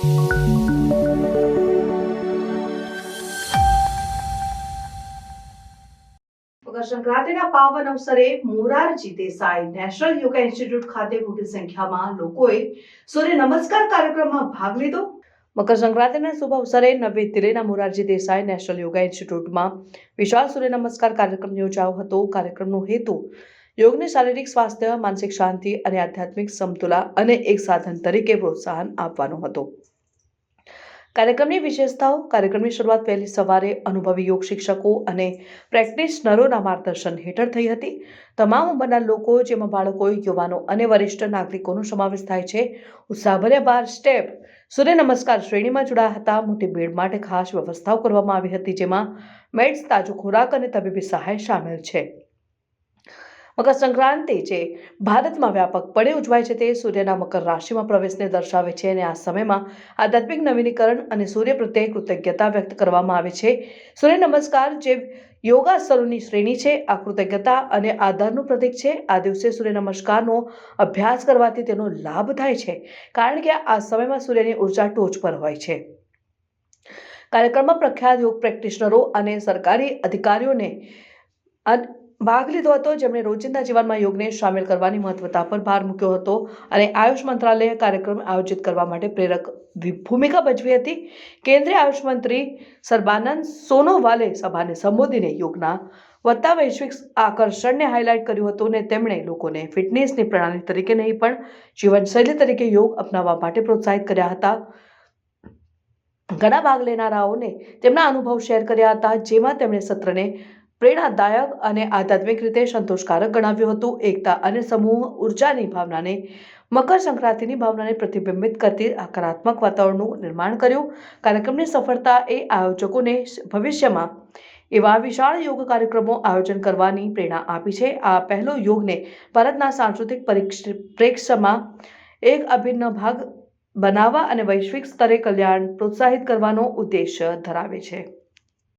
મકર સંક્રાંતિના પાવન અવસરે Morarji Desai national yoga institute ખાતે મોટી સંખ્યામાં લોકોએ સૂર્ય નમસ્કાર કાર્યક્રમમાં ભાગ લીધો। મકર સંક્રાંતિના શુભ અવસરે નવી દિલ્હીના મોરારજી દેસાઈ નેશનલ યોગા ઇન્સ્ટિટ્યૂટમાં વિશાળ સૂર્ય નમસ્કાર કાર્યક્રમ યોજાયો હતો। કાર્યક્રમનો હેતુ યોગને શારીરિક સ્વાસ્થ્ય, માનસિક શાંતિ અને આધ્યાત્મિક સમતુલા અને એક સાધન તરીકે પ્રોત્સાહન આપવાનો હતો। કાર્યક્રમની વિશેષતાઓ। કાર્યક્રમની શરૂઆત વહેલી સવારે અનુભવી યોગ શિક્ષકો અને પ્રેક્ટિશનરોના માર્ગદર્શન હેઠળ થઈ હતી। તમામ ઉંમરના લોકો, જેમાં બાળકો, યુવાનો અને વરિષ્ઠ નાગરિકોનો સમાવેશ થાય છે, ઉત્સાહભર્યા 12 સ્ટેપ સૂર્ય નમસ્કાર શ્રેણીમાં જોડાયા હતા। મોટી ભીડ માટે ખાસ વ્યવસ્થાઓ કરવામાં આવી હતી, જેમાં મેટ્સ, તાજો ખોરાક અને તબીબી સહાય શામેલ છે। મકર સંક્રાંતિ જે ભારતમાં વ્યાપકપણે ઉજવાય છે, તે સૂર્યના મકર રાશિમાં પ્રવેશને દર્શાવે છે અને આ સમયમાં આધ્યાત્મિક નવીનીકરણ અને સૂર્ય પ્રત્યે કૃતજ્ઞતા વ્યક્ત કરવામાં આવે છે। સૂર્ય નમસ્કાર જે યોગાસનોની શ્રેણી છે, આ કૃતજ્ઞતા અને આદરનું પ્રતીક છે। આ દિવસે સૂર્ય નમસ્કારનો અભ્યાસ કરવાથી તેનો લાભ થાય છે, કારણ કે આ સમયમાં સૂર્યની ઉર્જા ટોચ પર હોય છે। કાર્યક્રમમાં પ્રખ્યાત યોગ પ્રેક્ટિશનરો અને સરકારી અધિકારીઓને ભાગ લીધો હતો, જેમણે રોજિંદા જીવનમાં યોગને સામેલ કરવાની મહત્વતા પર ભાર મૂક્યો હતો અને આયુષ મંત્રાલયે કાર્યક્રમ આયોજિત કરવા માટે પ્રેરક ભૂમિકા ભજવી હતી। કેન્દ્રીય આયુષ મંત્રી સર્બાનંદ સોનોવાલે સભાને સંબોધીને યોગના વધતા વૈશ્વિક આકર્ષણને હાઇલાઇટ કર્યું હતું અને તેમણે લોકોને ફિટનેસની પ્રણાલી તરીકે નહીં પણ જીવનશૈલી તરીકે યોગ અપનાવવા માટે પ્રોત્સાહિત કર્યા હતા। ઘણા ભાગ લેનારાઓને તેમના અનુભવ શેર કર્યા હતા, જેમાં તેમણે સત્રને પ્રેરણાદાયક અને આધ્યાત્મિક રીતે સંતોષકારક ગણાવ્યું હતું। એકતા અને સમૂહ ઉર્જાની ભાવનાને, મકર સંક્રાંતિની ભાવનાને પ્રતિબિંબિત કરતી હકારાત્મક વાતાવરણનું નિર્માણ કર્યું। કાર્યક્રમની સફળતાએ આયોજકોને ભવિષ્યમાં એવા વિશાળ યોગ કાર્યક્રમો આયોજન કરવાની પ્રેરણા આપી છે। આ પહેલો યોગને ભારતના સાંસ્કૃતિક પરિપ્રેક્ષ્યમાં એક અભિન્ન ભાગ બનાવવા અને વૈશ્વિક સ્તરે કલ્યાણ પ્રોત્સાહિત કરવાનો ઉદ્દેશ્ય ધરાવે છે।